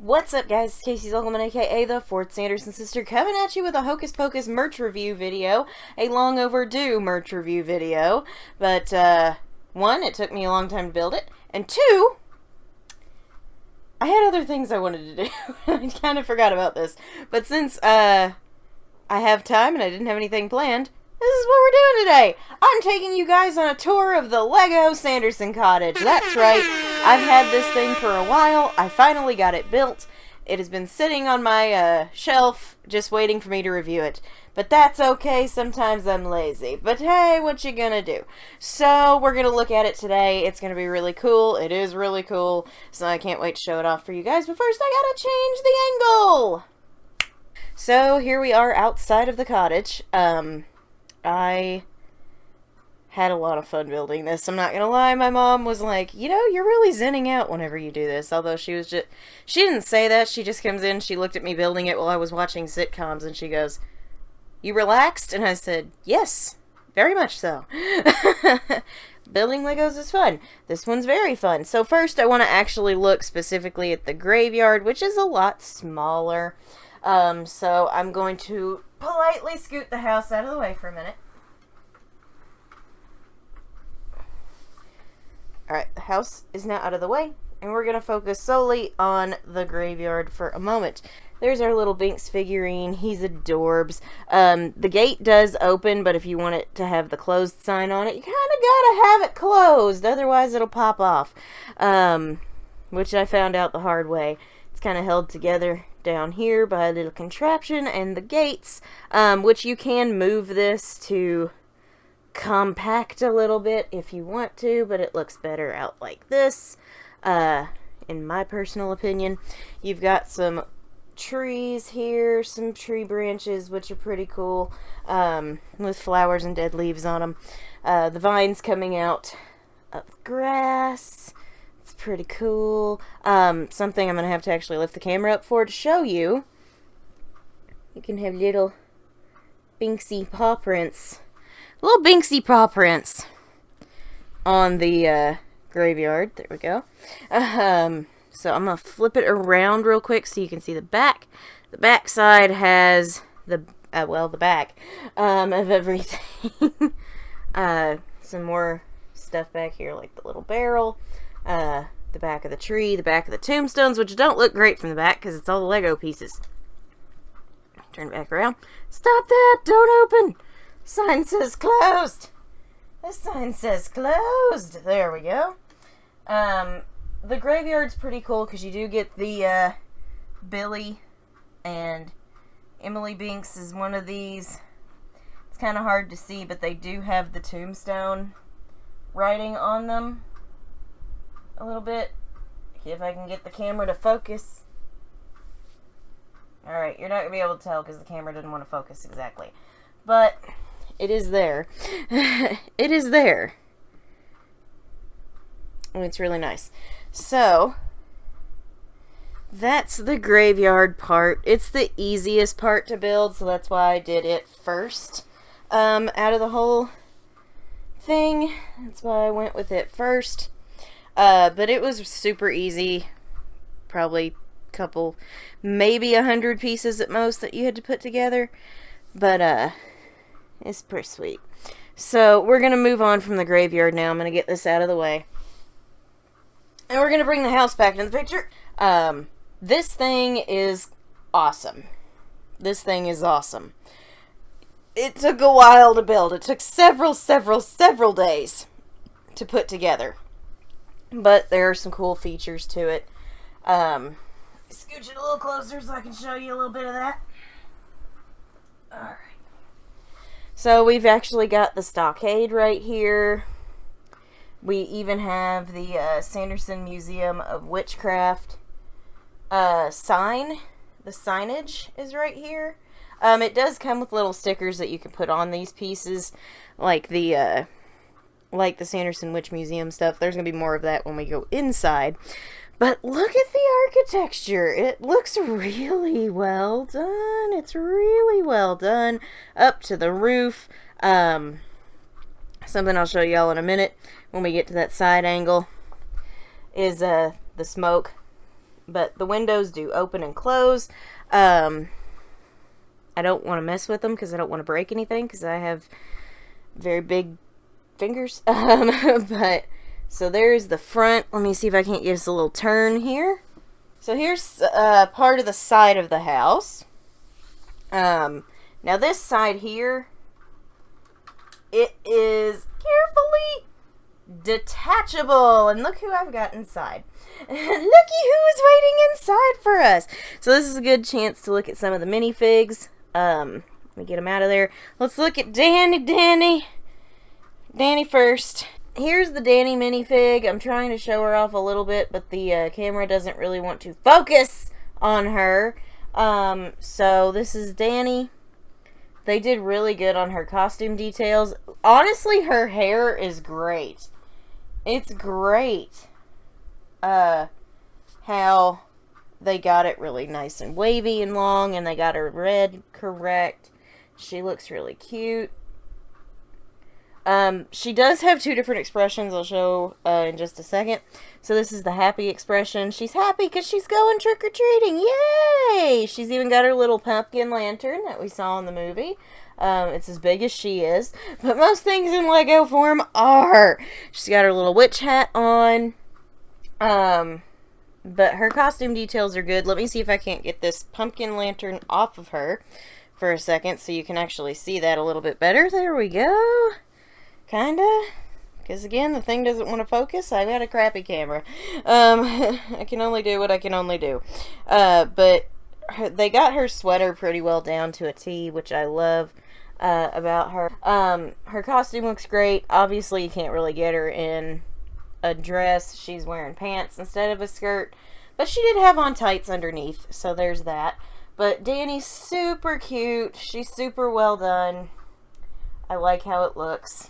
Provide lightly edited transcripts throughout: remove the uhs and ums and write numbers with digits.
What's up, guys? It's Casey Zuckelman, aka the Fourth Sanderson Sister, coming at you with a Hocus Pocus merch review video. A long overdue merch review video. But, one, it took me a long time to build it. And two, I had other things I wanted to do. I kind of forgot about this. But since, I have time and I didn't have anything planned, this is what we're doing today. I'm taking you guys on a tour of the Lego Sanderson cottage. That's right. I've had this thing for a while. I finally got it built. It has been sitting on my shelf, just waiting for me to review it. But that's okay. Sometimes I'm lazy. But hey, what you gonna do? So we're gonna look at it today. It's gonna be really cool. It is really cool. So I can't wait to show it off for you guys. But first, I gotta change the angle. So here we are outside of the cottage. I had a lot of fun building this. I'm not gonna lie, my mom was like, you know, you're really zenning out whenever you do this. Although she didn't say that. She just comes in, she looked at me building it while I was watching sitcoms, and she goes, you relaxed? And I said, yes, very much so. Building Legos is fun. This one's very fun. So first, I want to actually look specifically at the graveyard, which is a lot smaller. So I'm going to politely scoot the house out of the way for a minute. Alright, the house is now out of the way, and we're going to focus solely on the graveyard for a moment. There's our little Binks figurine. He's adorbs. The gate does open, but if you want it to have the closed sign on it, you kind of gotta have it closed, otherwise it'll pop off. Which I found out the hard way. It's kind of held together down here by a little contraption and the gates, which you can move this to compact a little bit if you want to, but it looks better out like this, in my personal opinion. You've got some trees here, some tree branches, which are pretty cool, with flowers and dead leaves on them. The vines coming out of grass. It's pretty cool. Something I'm going to have to actually lift the camera up for to show you. You can have little Binksy paw prints. Little Binksy paw prints on the graveyard. There we go. So I'm going to flip it around real quick so you can see the back. The back side has the back of everything. Some more stuff back here like the little barrel. The back of the tree, the back of the tombstones, which don't look great from the back because it's all the Lego pieces. Turn it back around. Stop that! Don't open! Sign says closed! The sign says closed! There we go. The graveyard's pretty cool because you do get the, Billy and Emily Binks is one of these. It's kind of hard to see, but they do have the tombstone writing on them. A little bit. If I can get the camera to focus. Alright, you're not going to be able to tell because the camera didn't want to focus exactly. But it is there. It is there. And it's really nice. So, that's the graveyard part. It's the easiest part to build, so that's why I did it first. Out of the whole thing. That's why I went with it first. But it was super easy. Probably a couple, maybe 100 pieces at most that you had to put together. But, it's pretty sweet. So, we're going to move on from the graveyard now. I'm going to get this out of the way. And we're going to bring the house back into the picture. This thing is awesome. This thing is awesome. It took a while to build. It took several days to put together. But there are some cool features to it. Scooch it a little closer so I can show you a little bit of that. Alright. So we've actually got the stockade right here. We even have the Sanderson Museum of Witchcraft sign. The signage is right here. It does come with little stickers that you can put on these pieces, like the Sanderson Witch Museum stuff. There's going to be more of that when we go inside. But look at the architecture. It looks really well done. It's really well done. Up to the roof. Something I'll show y'all in a minute when we get to that side angle is the smoke but the windows do open and close. I don't want to mess with them because I don't want to break anything because I have very big fingers. But so there's the front. Let me see if I can't give us a little turn here. So here's part of the side of the house. Now this side here, it is carefully detachable, and look who I've got inside. Looky who is waiting inside for us. So this is a good chance to look at some of the minifigs. Let me get them out of there. Let's look at Danny first. Here's the Danny minifig. I'm trying to show her off a little bit, but the camera doesn't really want to focus on her. So this is Danny. They did really good on her costume details. Honestly, her hair is great. It's great. How they got it really nice and wavy and long, and they got her red correct. She looks really cute. She does have two different expressions I'll show in just a second. So this is the happy expression. She's happy because she's going trick-or-treating. Yay! She's even got her little pumpkin lantern that we saw in the movie. It's as big as she is. But most things in Lego form are. She's got her little witch hat on. But her costume details are good. Let me see if I can't get this pumpkin lantern off of her for a second so you can actually see that a little bit better. There we go. Kinda. Because again, the thing doesn't want to focus. I've got a crappy camera. I can only do what I can only do. But they got her sweater pretty well down to a T, which I love about her. Her costume looks great. Obviously, you can't really get her in a dress. She's wearing pants instead of a skirt. But she did have on tights underneath, so there's that. But Danny's super cute. She's super well done. I like how it looks.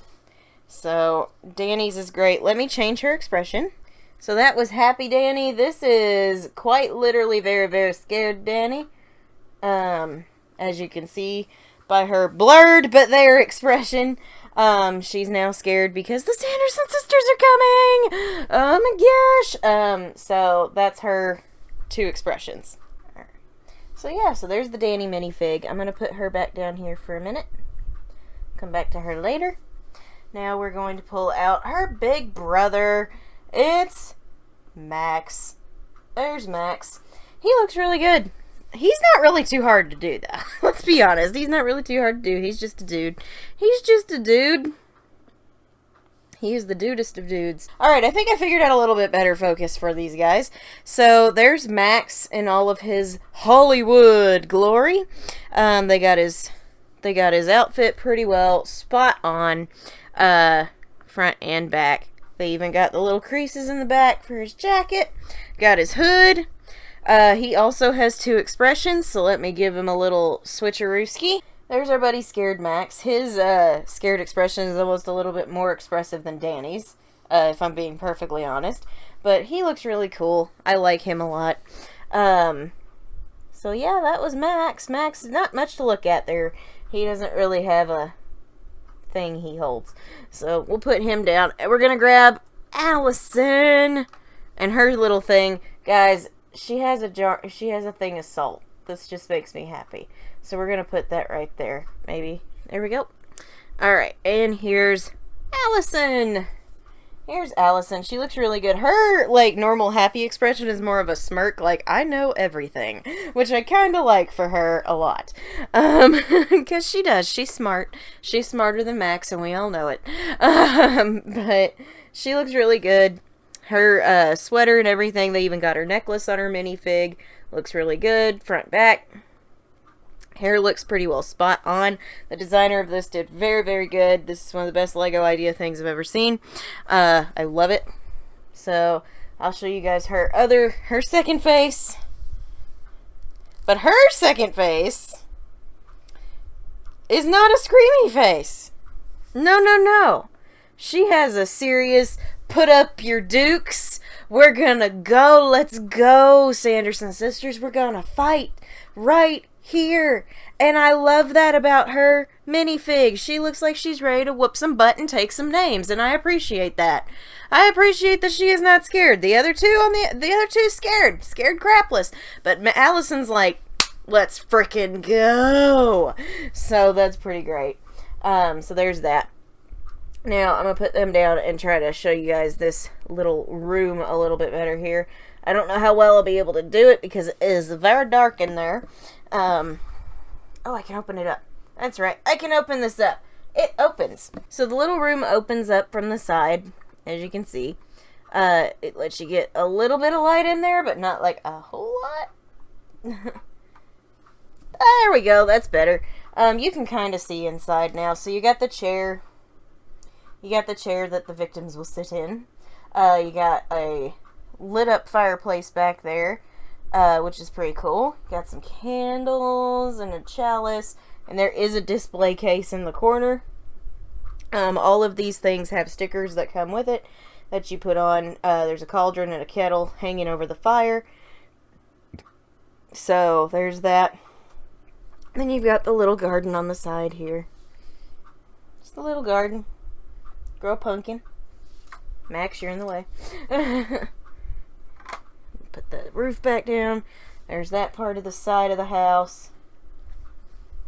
So, Danny's is great. Let me change her expression. So that was happy Danny. This is quite literally very, very scared Danny. As you can see by her blurred but there expression. She's now scared because the Sanderson sisters are coming! Oh my gosh! So that's her two expressions. Right. So yeah, so there's the Danny minifig. I'm going to put her back down here for a minute. Come back to her later. Now we're going to pull out her big brother. It's Max. There's Max. He looks really good. He's not really too hard to do, though. Let's be honest. He's not really too hard to do. He's just a dude. He's just a dude. He is the dudest of dudes. Alright, I think I figured out a little bit better focus for these guys. So, there's Max in all of his Hollywood glory. They got his outfit pretty well spot on. Front and back. They even got the little creases in the back for his jacket. Got his hood. He also has two expressions, so let me give him a little switcherooski. There's our buddy Scared Max. His scared expression is almost a little bit more expressive than Danny's, if I'm being perfectly honest. But he looks really cool. I like him a lot. So yeah, that was Max. Max is not much to look at there. He doesn't really have a thing he holds. So we'll put him down. And we're gonna grab Allison and her little thing. Guys, she has a thing of salt. This just makes me happy. So we're gonna put that right there. Maybe. There we go. Alright, and here's Allison. Here's Allison. She looks really good. Her, like, normal happy expression is more of a smirk, like, I know everything. Which I kind of like for her a lot. Because she does. She's smart. She's smarter than Max, and we all know it. But she looks really good. Her sweater and everything, they even got her necklace on her minifig. Looks really good, front, back. Hair looks pretty well spot on. The designer of this did very, very good. This is one of the best Lego idea things I've ever seen. I love it. So, I'll show you guys her second face. But her second face is not a screamy face. No, no, no. She has a serious, put up your dukes. We're gonna go. Let's go, Sanderson sisters. We're gonna fight right here. And I love that about her minifig. She looks like she's ready to whoop some butt and take some names, and I appreciate that. I appreciate that she is not scared. The other two scared crapless. But Allison's like, let's frickin' go. So that's pretty great. So there's that. Now I'm gonna put them down and try to show you guys this little room a little bit better here. I don't know how well I'll be able to do it because it is very dark in there. Oh, I can open it up. That's right. I can open this up. It opens. So the little room opens up from the side, as you can see. It lets you get a little bit of light in there, but not like a whole lot. There we go. That's better. You can kind of see inside now. So you got the chair. You got the chair that the victims will sit in. You got a lit up fireplace back there, which is pretty cool. Got some candles and a chalice, and there is a display case in the corner. All of these things have stickers that come with it that you put on. There's a cauldron and a kettle hanging over the fire. So there's that. Then you've got the little garden on the side here. Just a little garden. Grow a pumpkin. Max, you're in the way. Put the roof back down. There's that part of the side of the house.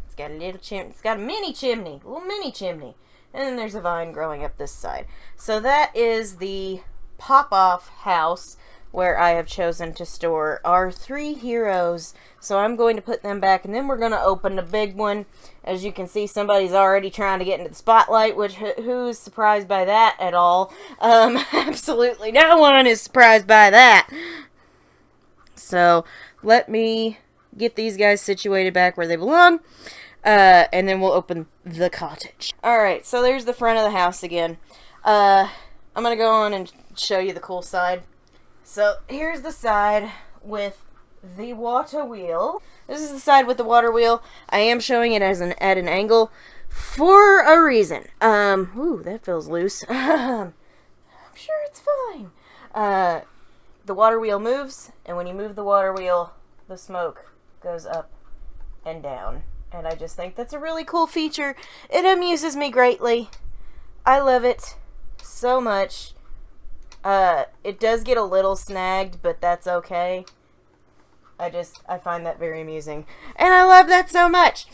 It's got a little chimney. It's got a mini chimney. A little mini chimney. And then there's a vine growing up this side. So that is the pop-off house where I have chosen to store our 3 heroes. So I'm going to put them back, and then we're going to open the big one. As you can see, somebody's already trying to get into the spotlight, which who's surprised by that at all? Absolutely no one is surprised by that. So let me get these guys situated back where they belong, and then we'll open the cottage. Alright, so there's the front of the house again. I'm going to go on and show you the cool side. So here's the side with the water wheel. This is the side with the water wheel. I am showing it as at an angle for a reason. Ooh, that feels loose. I'm sure it's fine. The water wheel moves, and when you move the water wheel, the smoke goes up and down. And I just think that's a really cool feature. It amuses me greatly. I love it so much. It does get a little snagged, but that's okay. I find that very amusing. And I love that so much.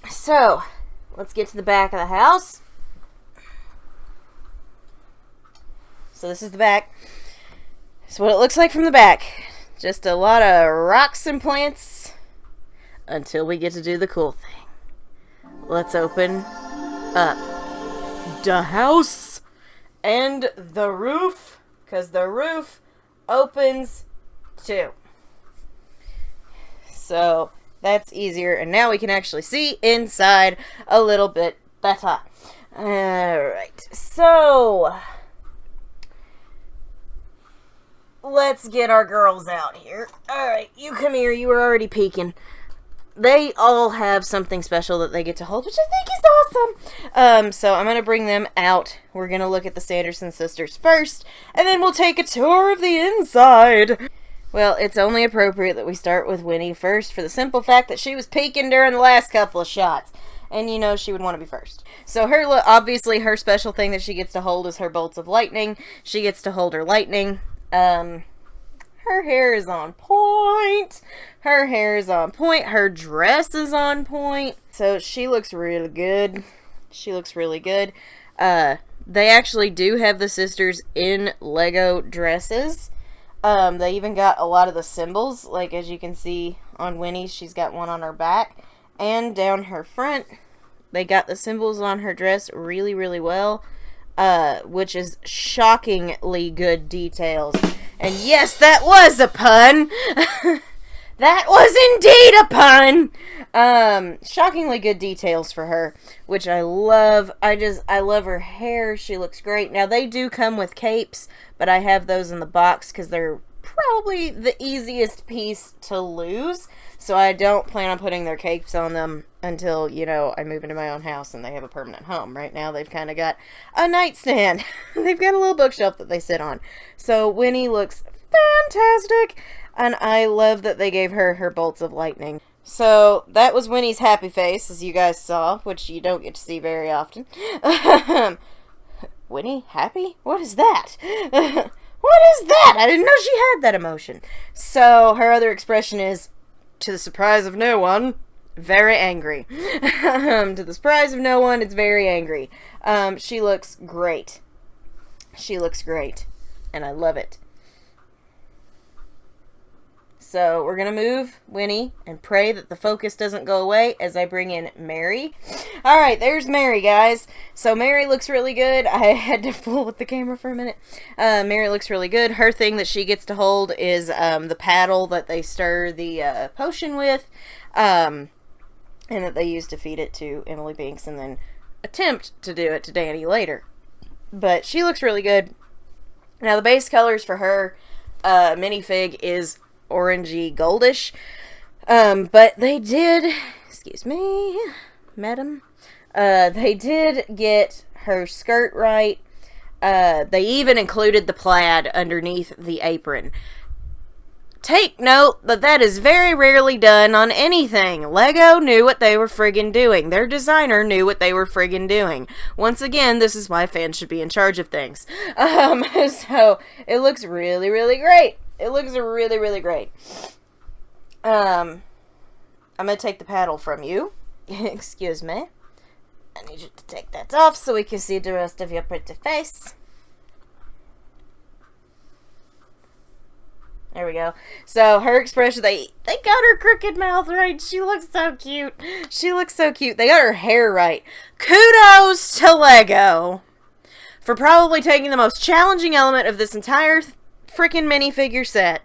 So, let's get to the back of the house. So this is the back. That's what it looks like from the back. Just a lot of rocks and plants until we get to do the cool thing. Let's open up the house and the roof, because the roof opens too. So that's easier, and now we can actually see inside a little bit better. Alright, so let's get our girls out here. Alright, you come here. You were already peeking. They all have something special that they get to hold, which I think is awesome. So I'm going to bring them out. We're going to look at the Sanderson sisters first, and then we'll take a tour of the inside. Well, it's only appropriate that we start with Winnie first, for the simple fact that she was peeking during the last couple of shots. And you know she would want to be first. So obviously her special thing that she gets to hold is her bolts of lightning. She gets to hold her lightning. Her hair is on point. Her hair is on point. Her dress is on point. So she looks really good. She looks really good. They actually do have the sisters in Lego dresses. They even got a lot of the symbols. Like as you can see on Winnie, she's got one on her back. And down her front, they got the symbols on her dress really, really well. Which is shockingly good details. And yes, that was a pun. That was indeed a pun. Shockingly good details for her, which I love. I love her hair. She looks great. Now, they do come with capes, but I have those in the box because they're probably the easiest piece to lose. So I don't plan on putting their capes on them until, you know, I move into my own house and they have a permanent home. Right now, they've kind of got a nightstand. They've got a little bookshelf that they sit on. So Winnie looks fantastic, and I love that they gave her her bolts of lightning. So that was Winnie's happy face, as you guys saw, which you don't get to see very often. Winnie, happy? What is that? What is that? I didn't know she had that emotion. So her other expression is, to the surprise of no one, very angry. To the surprise of no one, it's very angry. She looks great. She looks great. And I love it. So we're going to move Winnie and pray that the focus doesn't go away as I bring in Mary. Alright, there's Mary, guys. So Mary looks really good. I had to fool with the camera for a minute. Mary looks really good. Her thing that she gets to hold is the paddle that they stir the potion with. And that they use to feed it to Emily Binks and then attempt to do it to Danny later. But she looks really good. Now the base colors for her minifig is orangey goldish, but they did, excuse me, madam, they did get her skirt right. They even included the plaid underneath the apron. Take note that that is very rarely done on anything. Lego knew what they were friggin' doing. Their designer knew what they were friggin' doing. Once again, this is why fans should be in charge of things. So it looks really, really great. It looks really, really great. I'm going to take the paddle from you. Excuse me. I need you to take that off so we can see the rest of your pretty face. There we go. So her expression, they got her crooked mouth right. She looks so cute. She looks so cute. They got her hair right. Kudos to Lego for probably taking the most challenging element of this entire freaking minifigure set,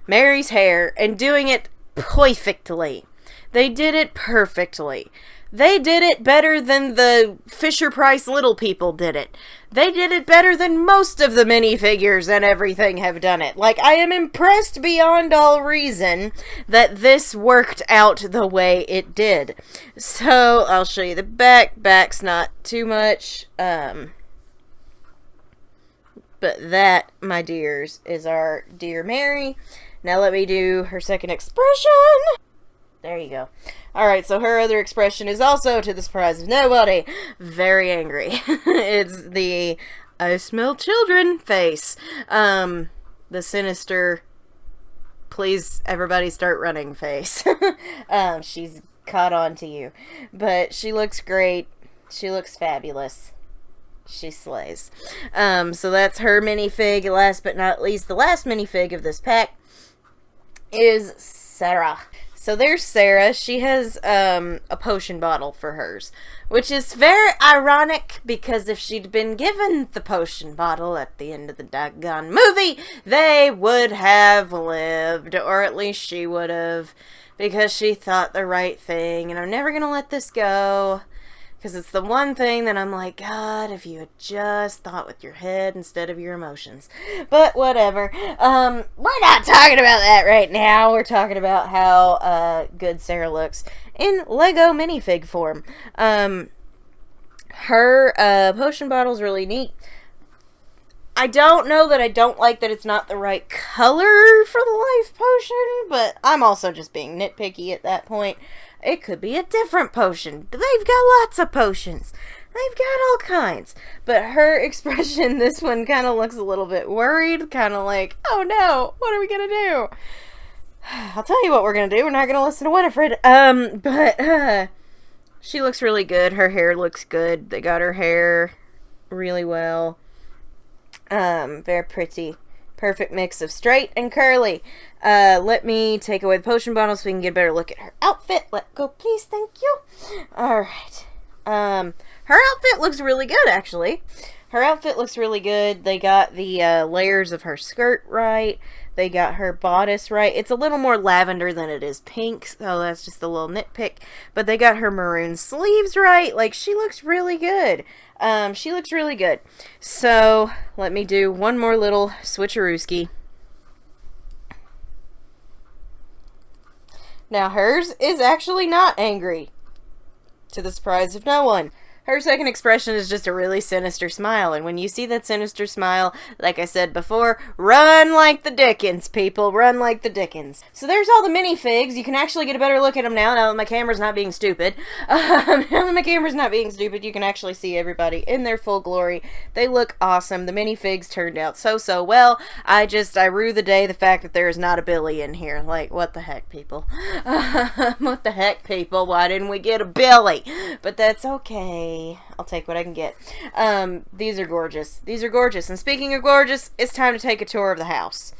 Mary's hair, and doing it perfectly. They did it perfectly. They did it better than the Fisher-Price Little People did it. They did it better than most of the minifigures and everything have done it. Like, I am impressed beyond all reason that this worked out the way it did. So, I'll show you the back. Back's not too much. But that, my dears, is our dear Mary. Now let me do her second expression. There you go. Alright, so her other expression is also, to the surprise of nobody, very angry. It's the I smell children face. The sinister, please everybody start running face. She's caught on to you. But she looks great. She looks fabulous. She slays. So that's her minifig. Last but not least, the last minifig of this pack is Sarah. So there's Sarah. She has a potion bottle for hers, which is very ironic because if she'd been given the potion bottle at the end of the doggone movie, they would have lived, or at least she would have, because she thought the right thing, and I'm never going to let this go. Because it's the one thing that I'm like, God, if you had just thought with your head instead of your emotions. But whatever. We're not talking about that right now. We're talking about how good Sarah looks in Lego minifig form. Her potion bottle's really neat. I don't know that I don't like that it's not the right color for the life potion, but I'm also just being nitpicky at that point. It could be a different potion. They've got lots of potions. They've got all kinds. But her expression, this one kind of looks a little bit worried. Kind of like, oh no, what are we going to do? I'll tell you what we're going to do. We're not going to listen to Winifred. But she looks really good. Her hair looks good. They got her hair really well. Very pretty. Perfect mix of straight and curly. Let me take away the potion bottle so we can get a better look at her outfit. Let go, please. Thank you. Alright. Her outfit looks really good, actually. Her outfit looks really good. They got the layers of her skirt right. They got her bodice right. It's a little more lavender than it is pink, so that's just a little nitpick. But they got her maroon sleeves right. Like, she looks really good. She looks really good. So, let me do one more little switcherooski. Now, hers is actually not angry, to the surprise of no one. Her second expression is just a really sinister smile, and when you see that sinister smile, like I said before, run like the dickens, people. Run like the dickens. So there's all the minifigs. You can actually get a better look at them now that my camera's not being stupid. Now that my camera's not being stupid, you can actually see everybody in their full glory. They look awesome. The minifigs turned out so well. I rue the day the fact that there is not a Billy in here. Like, what the heck, people? What the heck, people? Why didn't we get a Billy? But that's okay. I'll take what I can get. These are gorgeous. These are gorgeous. And speaking of gorgeous, it's time to take a tour of the house.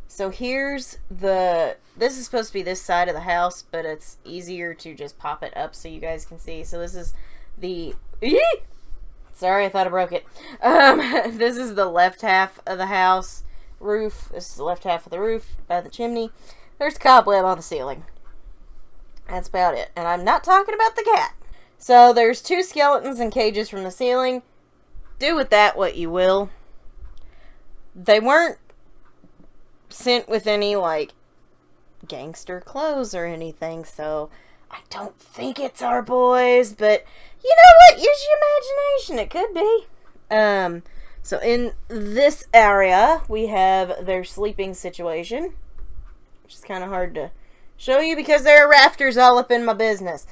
So here's this is supposed to be this side of the house, but it's easier to just pop it up so you guys can see. So this is the... Sorry, I thought I broke it. This is the left half of the house roof. This is the left half of the roof by the chimney. There's cobweb on the ceiling. That's about it. And I'm not talking about the cat. So there's 2 skeletons in cages from the ceiling. Do with that what you will. They weren't sent with any, like, gangster clothes or anything, so I don't think it's our boys, but you know what? Use your imagination. It could be. So in this area, we have their sleeping situation, which is kind of hard to show you because there are rafters all up in my business.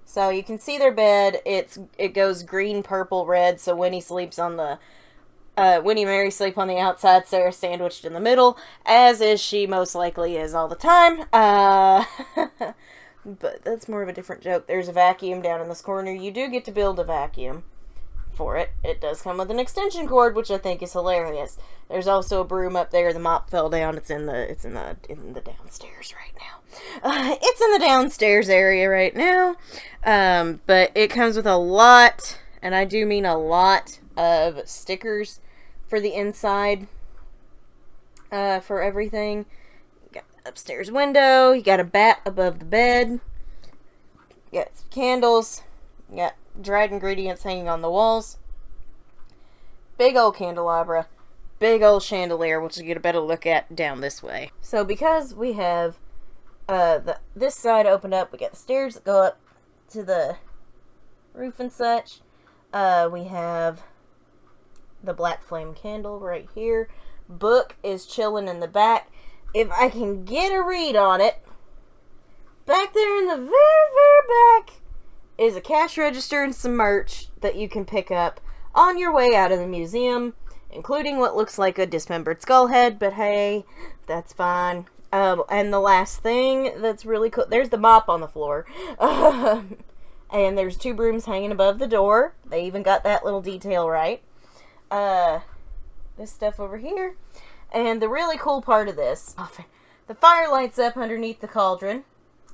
So you can see their bed. It goes green, purple, red. So Winnie sleeps on the Winnie and Mary sleep on the outside. Sarah's sandwiched in the middle, as is she most likely is all the time. But that's more of a different joke. There's a vacuum down in this corner. You do get to build a vacuum for it. It does come with an extension cord, which I think is hilarious. There's also a broom up there. The mop fell down. It's in the downstairs right now. It's in the downstairs area right now. But it comes with a lot, and I do mean a lot, of stickers for the inside, for everything. You got an upstairs window. You got a bat above the bed. You got some candles. You got dried ingredients hanging on the walls. Big old candelabra. Big old chandelier, which you get a better look at down this way. So because we have this side opened up, we got the stairs that go up to the roof and such. We have the black flame candle right here. Book is chilling in the back. If I can get a read on it, back there in the very, very back is a cash register and some merch that you can pick up on your way out of the museum, including what looks like a dismembered skull head, but hey, that's fine. And the last thing that's really cool, there's the mop on the floor. And there's 2 brooms hanging above the door. They even got that little detail right. This stuff over here. And the really cool part of this, the fire lights up underneath the cauldron,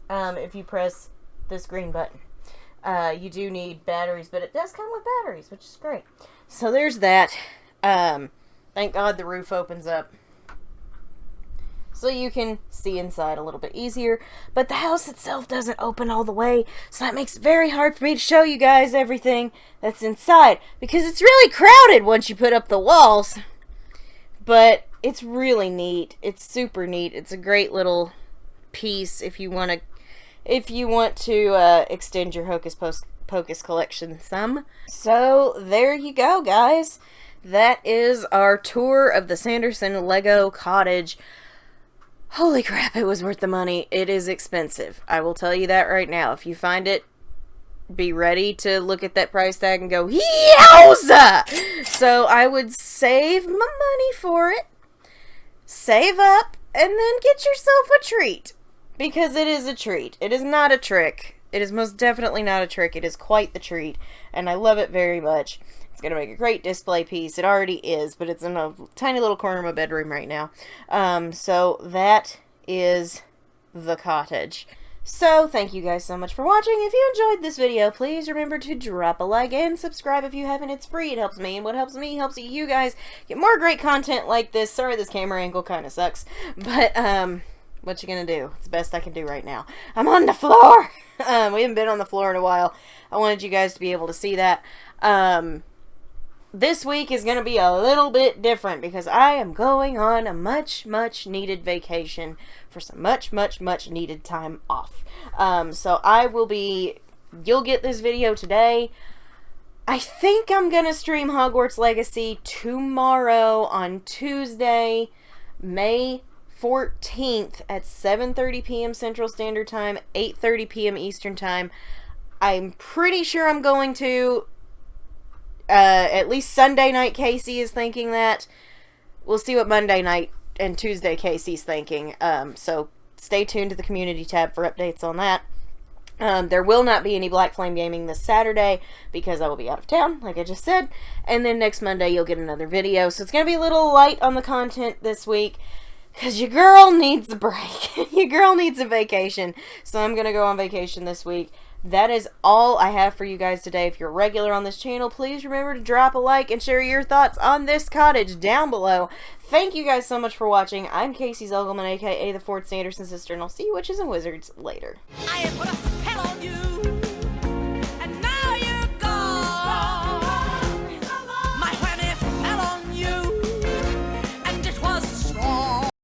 if you press this green button. You do need batteries, but it does come with batteries, which is great. So there's that. Thank God the roof opens up, so you can see inside a little bit easier. But the house itself doesn't open all the way, so that makes it very hard for me to show you guys everything that's inside, because it's really crowded once you put up the walls. But it's really neat. It's super neat. It's a great little piece if you want to extend your Hocus Pocus collection some. So there you go, guys. That is our tour of the Sanderson Lego cottage. Holy crap, it was worth the money. It is expensive. I will tell you that right now. If you find it, be ready to look at that price tag and go, yowza! So I would save my money for it, save up, and then get yourself a treat. Because it is a treat. It is not a trick. It is most definitely not a trick. It is quite the treat, and I love it very much. It's going to make a great display piece. It already is, but it's in a tiny little corner of my bedroom right now. So that is the cottage. So thank you guys so much for watching. If you enjoyed this video, please remember to drop a like and subscribe if you haven't. It's free. It helps me, and what helps me helps you guys get more great content like this. Sorry, this camera angle kind of sucks, but what you gonna do? It's the best I can do right now. I'm on the floor. We haven't been on the floor in a while. I wanted you guys to be able to see that. this week is going to be a little bit different because I am going on a much needed vacation for some much needed time off. So I will be, you'll get this video today. I think I'm going to stream Hogwarts Legacy tomorrow on Tuesday, May 14th at 7:30 p.m. Central Standard Time, 8:30 p.m. Eastern Time. I'm pretty sure I'm going to, at least Sunday night Casey is thinking that. We'll see what Monday night and Tuesday Casey's thinking. So stay tuned to the community tab for updates on that. There will not be any Black Flame Gaming this Saturday because I will be out of town, like I just said. And then next Monday you'll get another video. So it's going to be a little light on the content this week because your girl needs a break. Your girl needs a vacation. So I'm going to go on vacation this week. That is all I have for you guys today. If you're a regular on this channel, please remember to drop a like and share your thoughts on this cottage down below. Thank you guys so much for watching. I'm Casey Zogelman, aka the 4th Sanderson sister, and I'll see you witches and wizards later. I have put a spell on you.